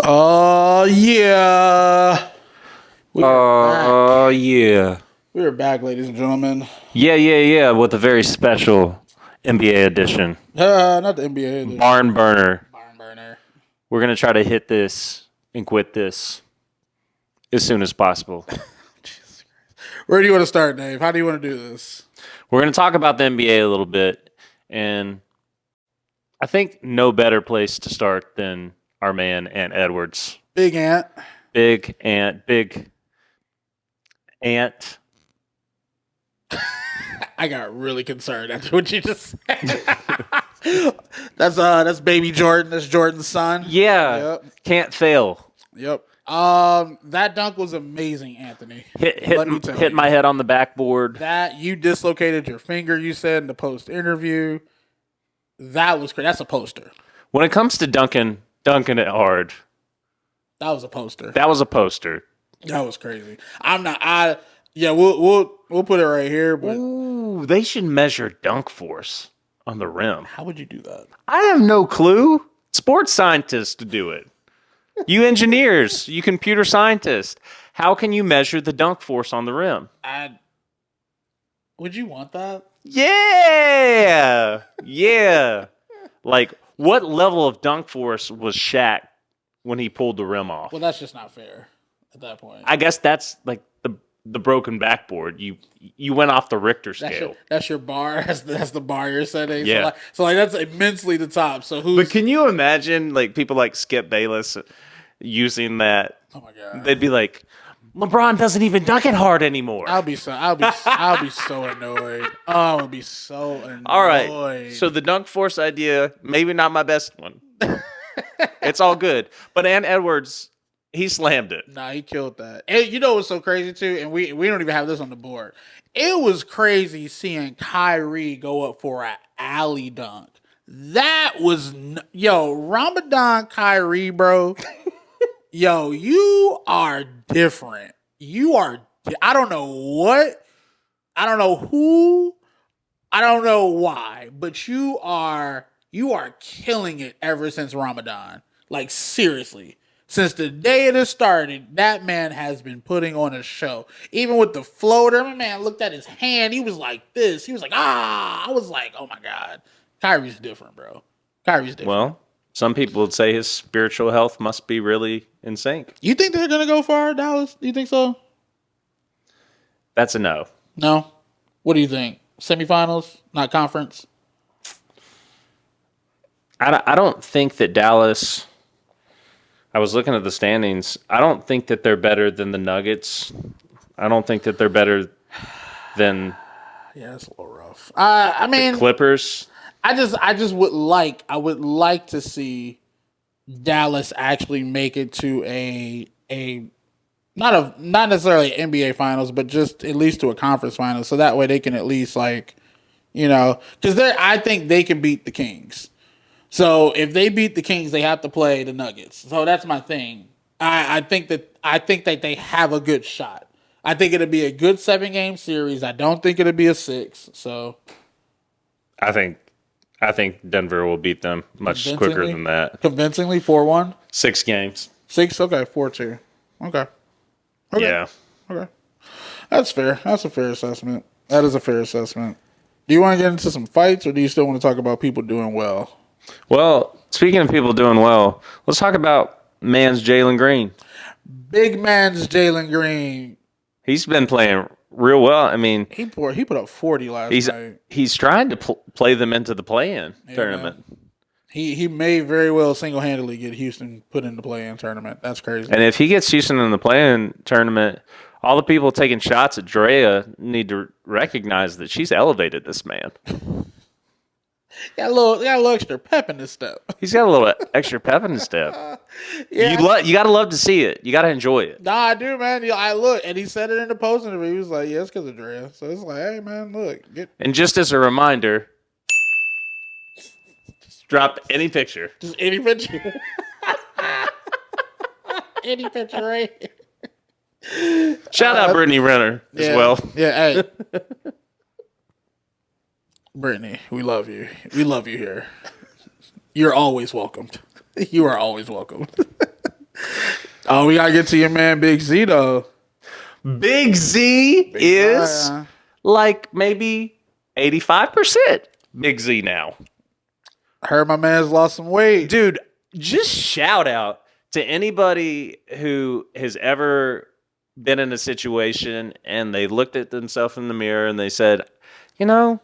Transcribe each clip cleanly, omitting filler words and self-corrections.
Yeah. Yeah. We are back, ladies and gentlemen. Yeah. With a very special NBA edition. Not the NBA edition. Barn burner. Barn burner. We're going to try to hit this and quit this as soon as possible. Jesus Christ. Where do you want to start, Dave? How do you want to do this? We're going to talk about the NBA a little bit, and I think no better place to start than our man, Ant Edwards. Big Ant. Big Ant. I got really concerned after what you just said. That's baby Jordan. That's Jordan's son. Yeah. Yep. Can't fail. Yep. That dunk was amazing, Anthony. Hit my head on the backboard. That you dislocated your finger, you said in the post interview. That was crazy. That's a poster. When it comes to dunking it hard. That was a poster. That was a poster. That was crazy. We'll put it right here, but ooh, they should measure dunk force on the rim. How would you do that? I have no clue. Sports scientists to do it. You engineers, you computer scientists. How can you measure the dunk force on the rim? Would you want that? Yeah. Like, what level of dunk force was Shaq when he pulled the rim off? Well, that's just not fair at that point. I guess that's like the broken backboard. You went off the Richter scale. That's your bar. That's the bar you're setting. Yeah. So that's immensely the top. So who's? But can you imagine like people like Skip Bayless using that? Oh my god. They'd be like, LeBron doesn't even dunk it hard anymore. I'll be so annoyed. I'll be so annoyed. All right. So the dunk force idea, maybe not my best one. It's all good. But Ant Edwards, he slammed it. Nah, he killed that. And you know what's so crazy too? And we don't even have this on the board. It was crazy seeing Kyrie go up for an alley dunk. That was Ramadan Kyrie, bro. Yo, you are different. I don't know what. I don't know who. I don't know why. But you are killing it ever since Ramadan. Like, seriously. Since the day it has started, that man has been putting on a show. Even with the floater, my man looked at his hand. He was like this. He was like, I was like, oh my God. Kyrie's different, bro. Kyrie's different. Well, some people would say his spiritual health must be really in sync. You think they're going to go far, Dallas? Do you think so? That's a no. No? What do you think? Semifinals? Not conference? I don't think that Dallas... I was looking at the standings. I don't think that they're better than the Nuggets. I don't think that they're better than... Yeah, it's a little rough. I mean... The Clippers. I just would like to see Dallas actually make it to a not necessarily an NBA finals, but just at least to a conference finals. So that way they can at least because I think they can beat the Kings. So if they beat the Kings, they have to play the Nuggets. So that's my thing. I think that they have a good shot. I think it'll be a good 7-game series. I don't think it'll be a 6. So I think Denver will beat them much quicker than that. Convincingly, 4-1? 6 games. 6? Okay, 4-2. Okay. Yeah. Okay. That's fair. That's a fair assessment. That is a fair assessment. Do you want to get into some fights, or do you still want to talk about people doing well? Well, speaking of people doing well, let's talk about man's Jaylen Green. Big man's Jaylen Green. He's been playing real well. I mean, he put up 40 last night. He's trying to play them into the play-in tournament. Man. He may very well single-handedly get Houston put in the play-in tournament. That's crazy. And if he gets Houston in the play-in tournament, all the people taking shots at Drea need to recognize that she's elevated this man. Got a little extra pep in his step. He's got a little extra pep in his step. Yeah. You gotta love to see it. You gotta enjoy it. Nah, I do, man. I look, and he said it in the post interview. He was like, "Yeah, it's because of Drea." So it's like, "Hey, man, look." And just as a reminder, drop any picture. Just any picture. Any picture, right? Shout out Brittany Renner as well. Yeah, hey. Brittany, we love you. We love you here. You're always welcomed. You are always welcomed. Oh, we gotta get to your man Big Z though. Big Z is Zion. like maybe 85% Big Z now. I heard my man's lost some weight. Dude, just shout out to anybody who has ever been in a situation and they looked at themselves in the mirror and they said, you know,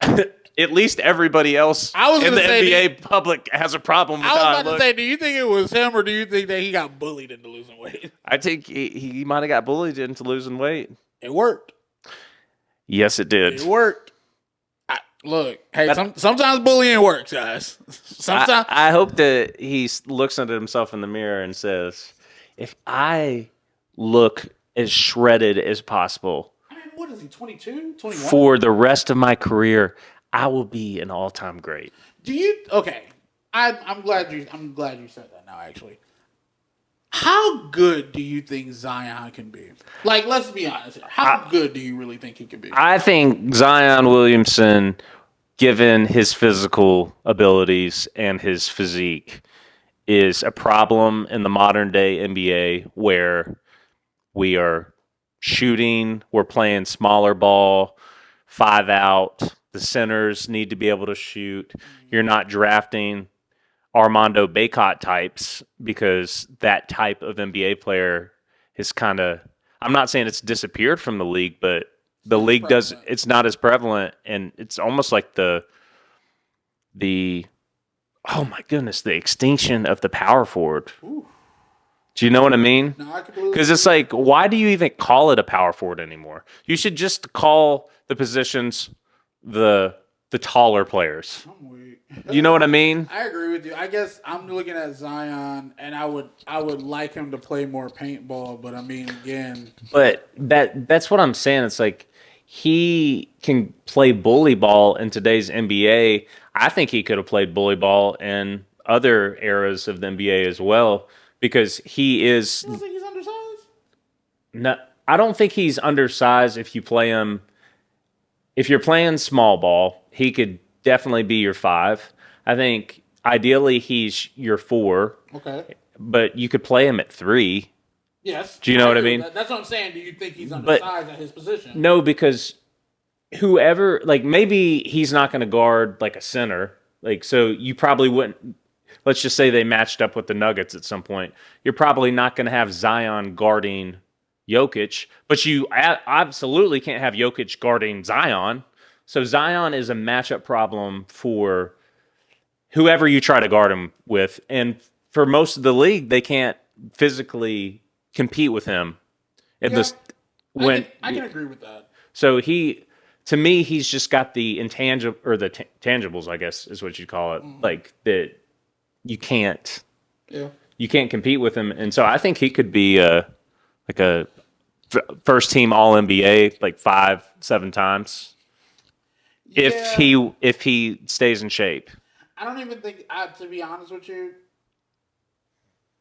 at least everybody else in the NBA public has a problem with I was how I about to look. say, do you think it was him or do you think that he got bullied into losing weight? I think he might have got bullied into losing weight. It worked. Yes, it did. It worked. Look, hey, sometimes bullying works, guys. Sometimes I hope that he looks at himself in the mirror and says, if I look as shredded as possible what is he, 22, 21? for the rest of my career, I will be an all-time great. Do you? Okay, I'm glad you said that now. Actually, how good do you think Zion can be? Like, let's be honest. How good do you really think he can be? I think Zion Williamson, given his physical abilities and his physique, is a problem in the modern day NBA where we are shooting, we're playing smaller ball, 5 out. The centers need to be able to shoot. You're not drafting Armando Bacot types because that type of NBA player is kind of, I'm not saying it's disappeared from the league, but the league it's not as prevalent, and it's almost like the oh my goodness, the extinction of the power forward. Ooh. Do you know what I mean? No, I completely. Because it's like, why do you even call it a power forward anymore? You should just call the positions the taller players. I'm weak. You know what I mean? I agree with you. I guess I'm looking at Zion, and I would like him to play more paintball, but I mean, again. But that's what I'm saying. It's like he can play bully ball in today's NBA. I think he could have played bully ball in other eras of the NBA as well, because he is. You don't think he's undersized? No, I don't think he's undersized if you play him. If you're playing small ball, he could definitely be your 5. I think ideally he's your 4. Okay. But you could play him at 3. Yes. Do you know what I mean? That's what I'm saying. Do you think he's undersized at his position? No, because whoever, like, maybe he's not going to guard like a center. Like, so you probably wouldn't. Let's just say they matched up with the Nuggets at some point. You're probably not going to have Zion guarding Jokic, but you absolutely can't have Jokic guarding Zion. So Zion is a matchup problem for whoever you try to guard him with. And for most of the league, they can't physically compete with him. I can agree with that. So to me, he's just got the intangible or the tangibles, I guess is what you'd call it. Like that you can't compete with him. And so I think he could be a first team All NBA like 5-7 times if he stays in shape. I don't even think, to be honest with you,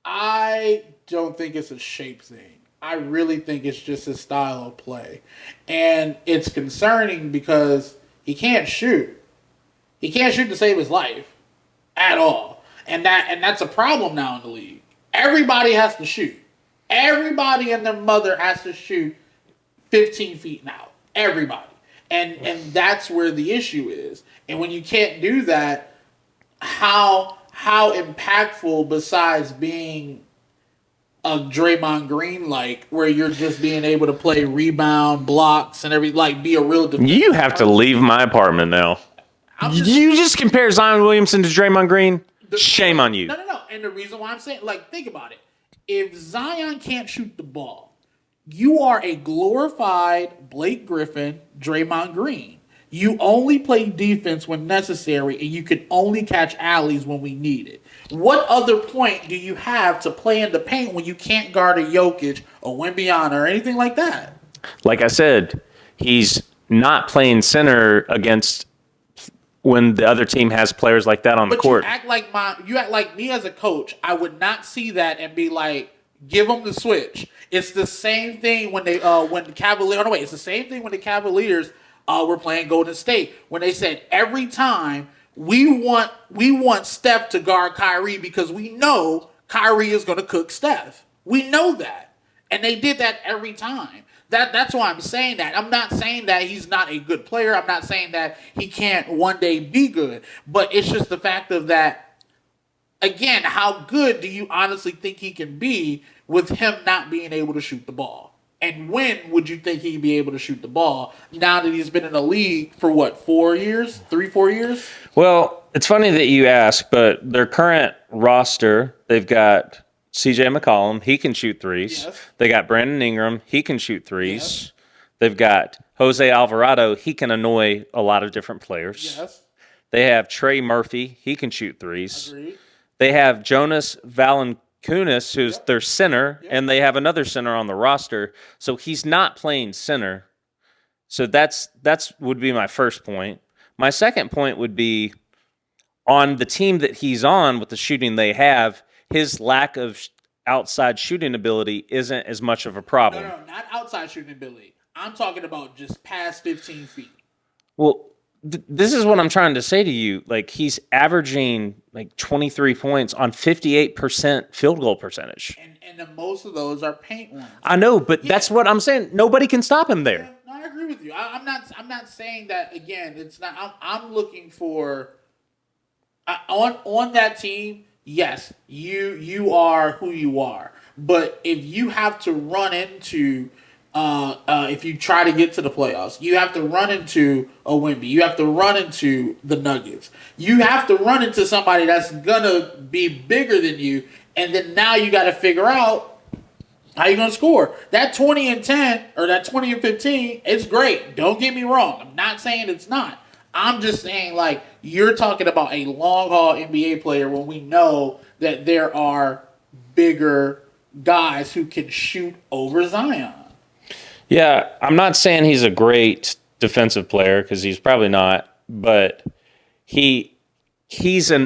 I don't think it's a shape thing. I really think it's just his style of play. And it's concerning because he can't shoot. He can't shoot to save his life at all. And that's a problem now in the league. Everybody has to shoot. Everybody and their mother has to shoot 15 feet now. Everybody. And that's where the issue is. And when you can't do that, how impactful besides being a Draymond Green, like, where you're just being able to play rebound, blocks, and be a real defender. You have to leave my apartment now. You just compare Zion Williamson to Draymond Green? Shame on you. No. And the reason why I'm saying, like, think about it. If Zion can't shoot the ball, you are a glorified Blake Griffin, Draymond Green. You only play defense when necessary, and you can only catch alleys when we need it. What other point do you have to play in the paint when you can't guard a Jokic or Wembanyama or anything like that? Like I said, he's not playing center against when the other team has players like that on the court. You act like me as a coach. I would not see that and be like, give them the switch. It's the same thing when it's the same thing when the Cavaliers were playing Golden State, when they said every time we want Steph to guard Kyrie because we know Kyrie is going to cook Steph. We know that. And they did that every time. That's why I'm saying that. I'm not saying that he's not a good player. I'm not saying that he can't one day be good. But it's just the fact of that, again, how good do you honestly think he can be with him not being able to shoot the ball? And when would you think he'd be able to shoot the ball now that he's been in the league for what, 4 years? 3-4 years? Well, it's funny that you ask, but their current roster, they've got CJ McCollum, he can shoot threes. Yes. They got Brandon Ingram, he can shoot threes. Yes. They've got Jose Alvarado, he can annoy a lot of different players. Yes. They have Trey Murphy, he can shoot threes. Agreed. They have Jonas Valanciunas, who's their center, and they have another center on the roster. So he's not playing center. So that's would be my first point. My second point would be on the team that he's on with the shooting they have, his lack of outside shooting ability isn't as much of a problem. No, not outside shooting ability. I'm talking about just past 15 feet. Well, this is what I'm trying to say to you. Like, he's averaging like 23 points on 58% field goal percentage. And the most of those are paint ones. I know, but that's what I'm saying. Nobody can stop him there. No, I agree with you. I'm not saying that again. It's not. I'm looking for on that team. Yes, you are who you are. But if you have to run into, if you try to get to the playoffs, you have to run into a Wemby. You have to run into the Nuggets. You have to run into somebody that's gonna be bigger than you, and then now you got to figure out how you gonna score. That 20 and 10 or that 20 and 15, it's great. Don't get me wrong. I'm not saying it's not. I'm just saying, like, you're talking about a long haul NBA player when we know that there are bigger guys who can shoot over Zion. Yeah, I'm not saying he's a great defensive player because he's probably not, but he's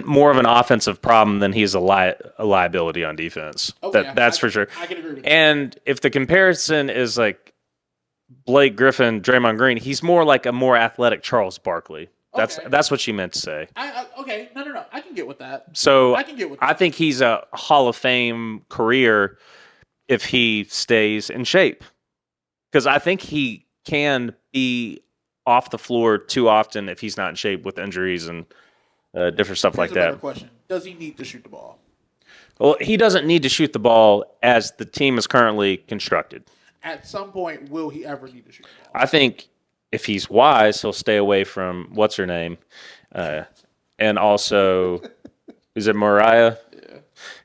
more of an offensive problem than he's a liability on defense. Okay, That's for sure. I can agree with that. And if the comparison is like Blake Griffin, Draymond Green, he's more like a more athletic Charles Barkley. That's what she meant to say. Okay, no. I can get with that. So I can get with that. I think he's a Hall of Fame career if he stays in shape. Because I think he can be off the floor too often if he's not in shape with injuries and different stuff like Here's a better that. question. Does he need to shoot the ball? Well, he doesn't need to shoot the ball as the team is currently constructed. At some point, will he ever need to shoot the ball? I think if he's wise, he'll stay away from what's her name, and also is it Mariah? Yeah.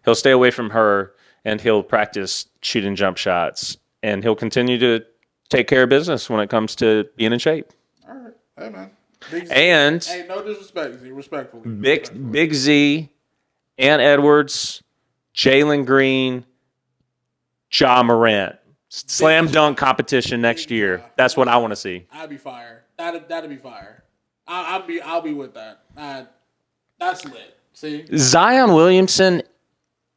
He'll stay away from her, and he'll practice shooting jump shots, and he'll continue to take care of business when it comes to being in shape. All right, hey man. Hey, no disrespect, Z. Respectfully. Big Z, Ant Edwards, Jaylen Green, Ja Morant. Slam dunk competition next year. That's what I want to see. I'd be fire. That'd be fire. I'll be with that. That's lit. See, Zion Williamson,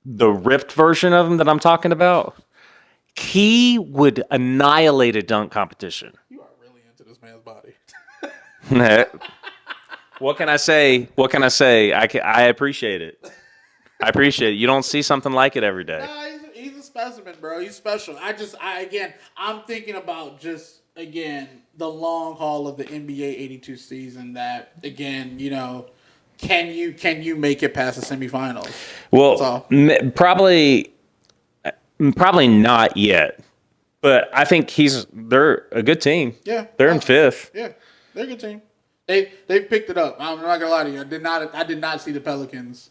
the ripped version of him that I'm talking about, he would annihilate a dunk competition. you are really into this man's body. What can I say? I appreciate it. You don't see something like it every day. Nah, he's a specimen, bro. He's special. I'm thinking about the long haul of the NBA 82 season. That again, can you make it past the semifinals? Well, probably not yet. But I think they're a good team. Yeah, they're in fifth. Yeah, they're a good team. They've picked it up. I'm not gonna lie to you. I did not see the Pelicans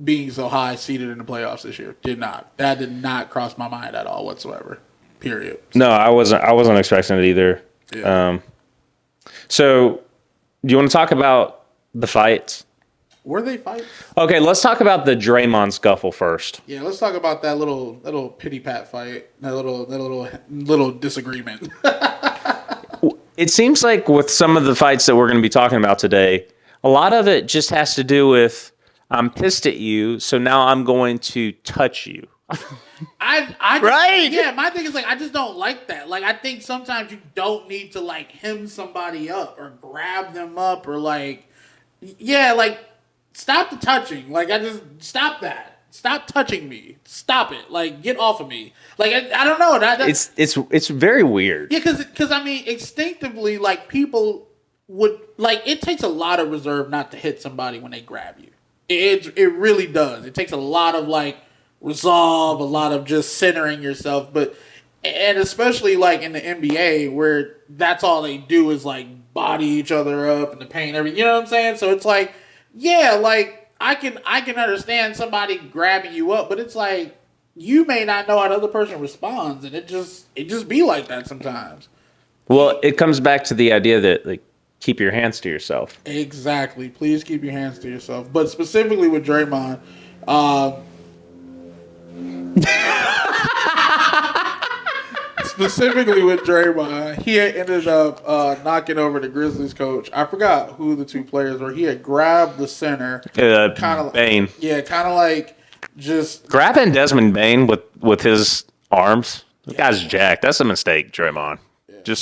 being so high seated in the playoffs this year. That did not cross my mind at all whatsoever. Period. No, I wasn't expecting it either. Yeah. So do you want to talk about the fights? Were they fights? Okay, let's talk about the Draymond scuffle first. Yeah, let's talk about that little pity pat fight. That little disagreement. It seems like with some of the fights that we're going to be talking about today, a lot of it just has to do with I'm pissed at you, so now I'm going to touch you. Right? Yeah, my thing is I just don't like that. I think sometimes you don't need to hem somebody up or grab them up or stop the touching. I just stop that. Stop touching me. Stop it. Like, get off of me. Like, I don't know. It's very weird. Yeah, because I mean, instinctively, like, people would, like, it takes a lot of reserve not to hit somebody when they grab you. It really does. It takes a lot of, like, resolve, a lot of just centering yourself. And especially, like, in the NBA, where that's all they do is, like, body each other up in the paint, everything. You know what I'm saying? So it's like, yeah, like, I can understand somebody grabbing you up, but it's like, you may not know how the other person responds, and it just be like that sometimes. Well, it comes back to the idea that, like, keep your hands to yourself. Exactly. Please keep your hands to yourself. But specifically with Draymond, he had ended up knocking over the Grizzlies coach. I forgot who the two players were. He had grabbed the center. Kind of Bane. Yeah, kind of like just... Grabbing Desmond Bane with his arms. The guy's jacked. That's a mistake, Draymond. Yeah.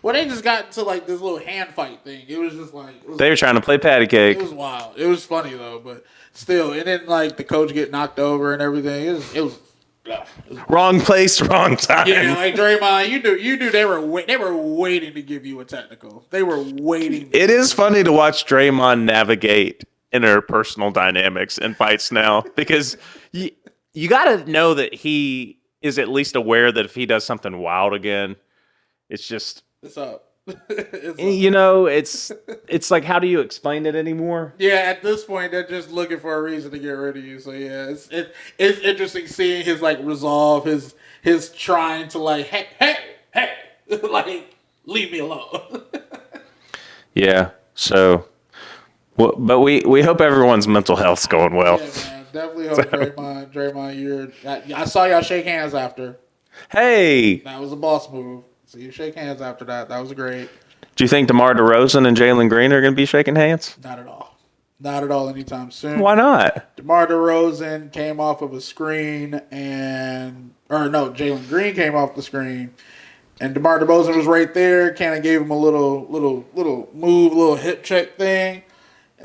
Well, they just got into like this little hand fight thing. It was just like... They were trying to play patty cake. It was wild. It was funny, though, but still. And then, like, the coach get knocked over and everything. It was wrong place, wrong time. Yeah, like Draymond, you knew they were waiting to give you a technical. They were waiting. It is funny to watch Draymond navigate interpersonal dynamics in fights now, because you got to know that he is at least aware that if he does something wild again, it's up. It's like, how do you explain it anymore? Yeah, at this point, they're just looking for a reason to get rid of you. So yeah, it's interesting seeing his like resolve, his trying to like, hey, like, leave me alone. Yeah. So, but we hope everyone's mental health's going well. Yeah, man, definitely hope Draymond, I saw y'all shake hands after. Hey, that was a boss move. So you shake hands after that. That was great. Do you think DeMar DeRozan and Jaylen Green are going to be shaking hands? Not at all. Not at all anytime soon. Why not? DeMar DeRozan came off of a screen Jaylen Green came off the screen, and DeMar DeRozan was right there. Kind of gave him a little move, little hip check thing.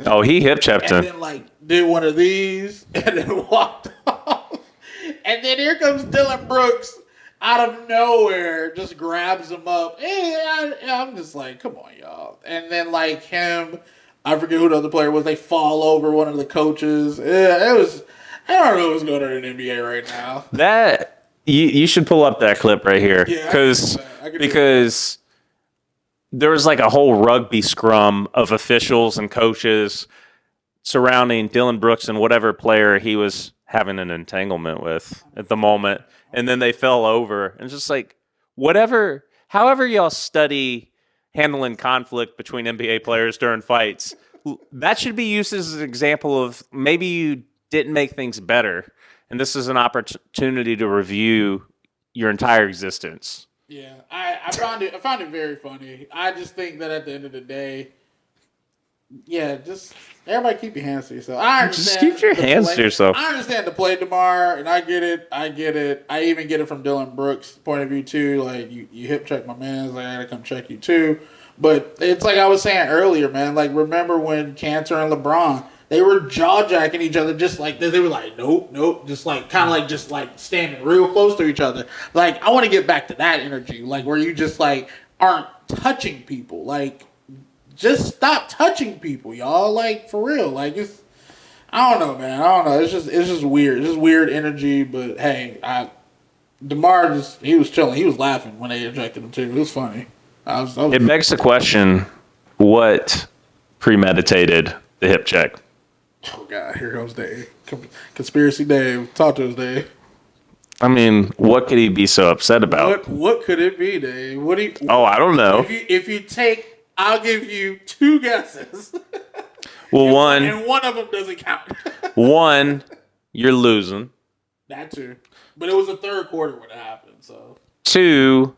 Oh, he hip checked him. And then like did one of these and then walked off. And then here comes Dylan Brooks. Out of nowhere, just grabs him up. I'm just like, come on, y'all. And then, like, him, I forget who the other player was, they fall over one of the coaches. Yeah, it was, I don't know what's going on in the NBA right now. That, you should pull up that clip right here. Yeah, because there was, like, a whole rugby scrum of officials and coaches surrounding Dylan Brooks and whatever player he was having an entanglement with at the moment. And then they fell over, and just like however y'all study handling conflict between NBA players during fights, that should be used as an example of maybe you didn't make things better, and this is an opportunity to review your entire existence. Yeah, I found it very funny. I just think that at the end of the day, yeah, just everybody keep your hands to yourself. I understand. Just keep your hands to yourself. I understand the play, DeMar, and I get it. I even get it from Dylan Brooks' point of view too. Like you hip check my man, like I gotta come check you too. But it's like I was saying earlier, man. Like remember when Cantor and LeBron, they were jaw jacking each other just like this. They were like, nope, just like kind of like just like standing real close to each other. Like I want to get back to that energy, like where you just like aren't touching people, like. Just stop touching people, y'all. Like for real. Like it's, I don't know, man. I don't know. It's just weird. It's just weird energy. But hey, DeMar he was chilling. He was laughing when they ejected him too. It was funny. It begs the question: what premeditated the hip check? Oh God, here comes Dave. Conspiracy Dave. Talk to us, Dave. I mean, what could he be so upset about? What could it be, Dave? I don't know. If you take. I'll give you two guesses. Well, one of them doesn't count. One, you're losing. That too. But it was the third quarter when it happened, so. Two,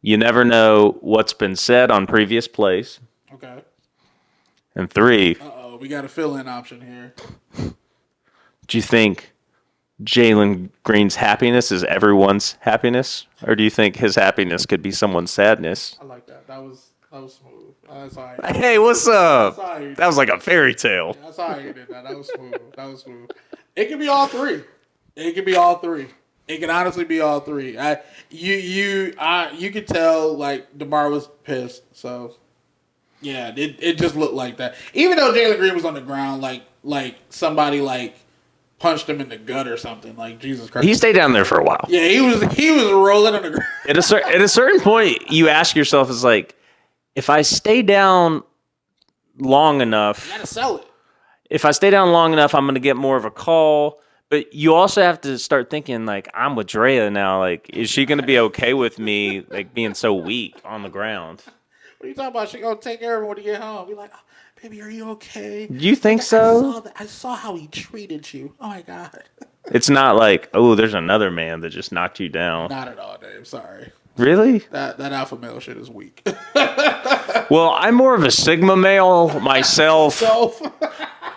you never know what's been said on previous plays. Okay. And three. We got a fill-in option here. Do you think Jaylen Green's happiness is everyone's happiness? Or do you think his happiness could be someone's sadness? I like that. That was smooth. Hey, what's up? That was like a fairy tale. That's how you did that. That was smooth. It could be all three. It could be all three. It can honestly be all three. You could tell like DeMar was pissed. So yeah, it just looked like that. Even though Jaylen Green was on the ground, like somebody like punched him in the gut or something. Like Jesus Christ, He stayed down there for a while. yeah, he was rolling on the ground. At a certain point, you ask yourself, "Is like, if I stay down long enough, You gotta sell it. if I stay down long enough, I'm going to get more of a call." But you also have to start thinking, like, I'm with Drea now. Like, is she going to be okay with me, like, being so weak on the ground? What are you talking about? She gonna take care of him when he get home. Be like, oh, baby, are you okay? You think so? I saw how he treated you. Oh my God. It's not like, oh, there's another man that just knocked you down. Not at all, Dave. Sorry. Really? That alpha male shit is weak. Well, I'm more of a Sigma male myself. So,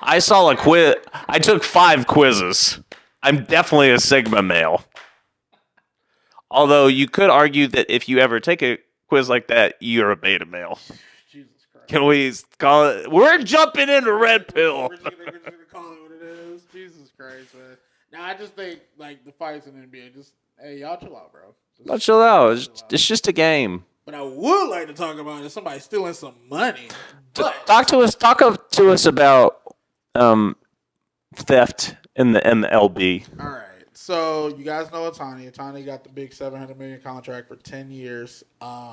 I saw a quiz. I took 5 quizzes. I'm definitely a Sigma male. Although you could argue that if you ever take a quiz like that, you're a beta male. Jesus Christ. Can we call it? We're jumping into red pill. We're just gonna call it what it is. Jesus Christ, man. Now I just think like the fights in the NBA, just hey, y'all chill out, bro. Not chill out. It's just a game. But I would like to talk about is somebody stealing some money. But Talk to us about theft in the MLB. all right. So you guys know Ohtani. Ohtani got the big $700 million contract for 10 years.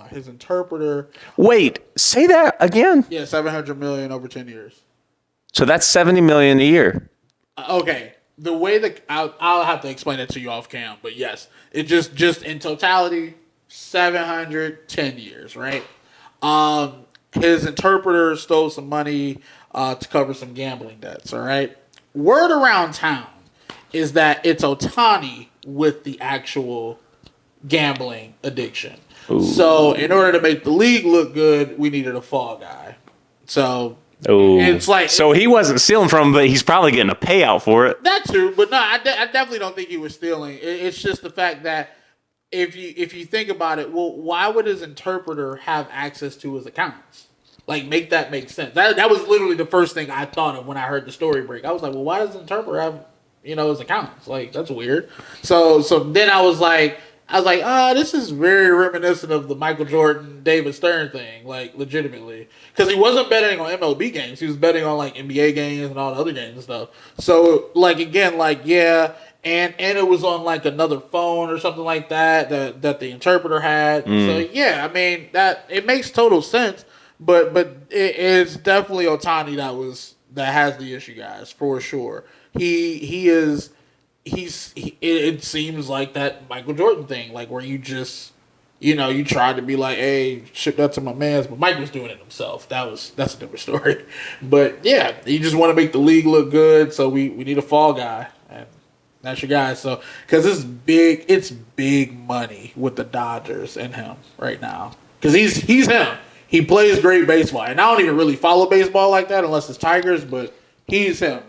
His interpreter, Wait, say that again. yeah, $700 million over 10 years. So that's $70 million a year. Okay, the way that I'll have to explain it to you off cam, but yes, it just in totality, 710 years, right? His interpreter stole some money to cover some gambling debts. All right. Word around town is that it's Ohtani with the actual gambling addiction. Ooh. So in order to make the league look good, we needed a fall guy. So Oh, it's like so he wasn't stealing from him, but he's probably getting a payout for it. that too, but no, I definitely don't think he was stealing. It's just the fact that if you think about it, well, why would his interpreter have access to his accounts? Like, make that make sense. That was literally the first thing I thought of when I heard the story break. I was like, well, why does the interpreter have his accounts? Like, that's weird. So then I was like, this is very reminiscent of the Michael Jordan, David Stern thing, like, legitimately. Because he wasn't betting on MLB games. He was betting on, like, NBA games and all the other games and stuff. So, like, again, like, yeah, and it was on, like, another phone or something like that the interpreter had. So, yeah, I mean, that it makes total sense. But it's definitely Ohtani that has the issue, guys, for sure. It seems like that Michael Jordan thing, like where you just, you tried to be like, hey, ship that to my man's, but Mike was doing it himself. That's a different story. But yeah, you just want to make the league look good, so we need a fall guy, and that's your guy. So because it's big money with the Dodgers and him right now, because he's him. He plays great baseball, and I don't even really follow baseball like that unless it's Tigers, but he's him.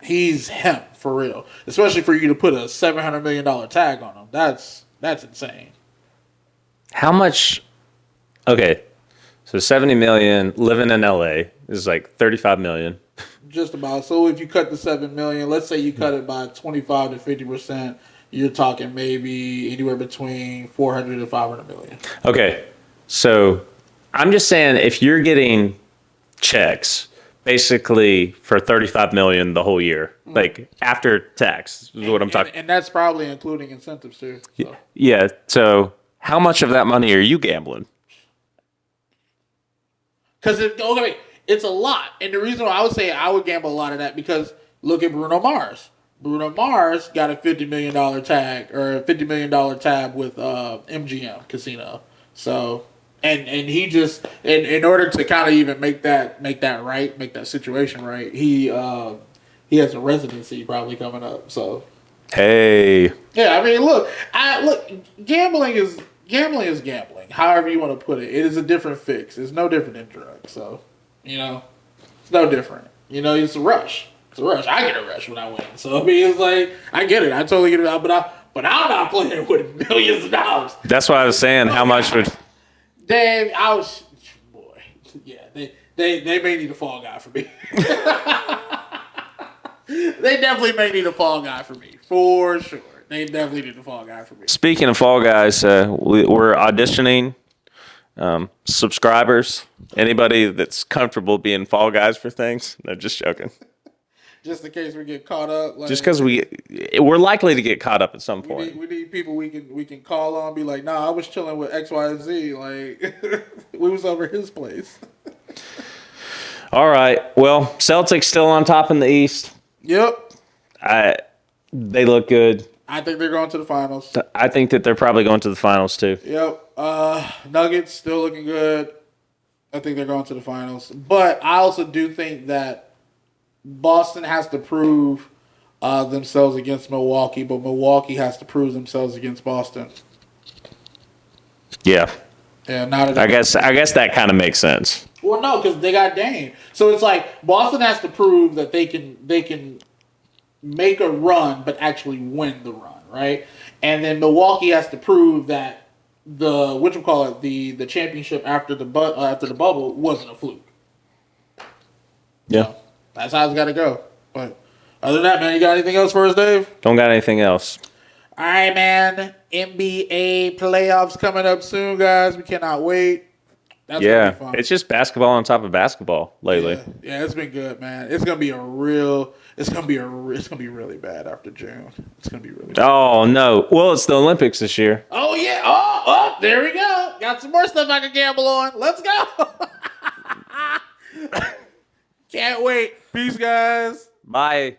He's him for real. Especially for you to put a $700 million tag on him. That's insane. How much? Okay, so 70 million living in LA is like 35 million. Just about. So if you cut the $7 million, let's say you cut it by 25 to 50%, you're talking maybe anywhere between 400 to 500 million. Okay, so I'm just saying if you're getting checks basically for 35 million the whole year, like after tax is what I'm talking. And that's probably including incentives too. So. Yeah. So how much of that money are you gambling? Because it's a lot, and the reason why I would say I would gamble a lot of that because look at Bruno Mars. Bruno Mars got a $50 million tag or a $50 million tab with MGM Casino. So. And he just in order to kind of even make that right, make that situation right, he has a residency probably coming up. So hey, yeah, I mean, look, gambling is gambling. However you want to put it, it is a different fix. It's no different than drugs. So it's no different. It's a rush. It's a rush. I get a rush when I win. So I mean, it's like I get it. I totally get it. But I'm not playing with millions of dollars. That's what I was saying. How much would? Damn, yeah, they may need a fall guy for me. They definitely may need a fall guy for me, for sure. They definitely need a fall guy for me. Speaking of Fall Guys, we're auditioning subscribers. Anybody that's comfortable being Fall Guys for things? No, just joking. Just in case we get caught up. Like, Just because we're likely to get caught up at some point. we need people we can call on. Be like, nah, I was chilling with X, Y, and Z. Like, we was over his place. All right. Well, Celtics still on top in the East. Yep. They look good. I think they're going to the finals. I think that they're probably going to the finals too. Yep. Nuggets still looking good. I think they're going to the finals. But I also do think that Boston has to prove themselves against Milwaukee, but Milwaukee has to prove themselves against Boston. Yeah. Yeah, not I guess that kind of makes sense. Well, no, because they got Dame. So it's like Boston has to prove that they can make a run, but actually win the run, right? And then Milwaukee has to prove that the championship after the bubble wasn't a fluke. Yeah, So that's how it's got to go. But other than that, man, you got anything else for us, Dave? Don't got anything else. All right, man. NBA playoffs coming up soon, guys. We cannot wait. That's gonna be fun. It's just basketball on top of basketball lately. Yeah, it's been good, man. It's gonna be really bad after June. It's gonna be really bad. Oh no! Well, it's the Olympics this year. Oh yeah. Oh, there we go. Got some more stuff I can gamble on. Let's go. Can't wait. Peace, guys. Bye.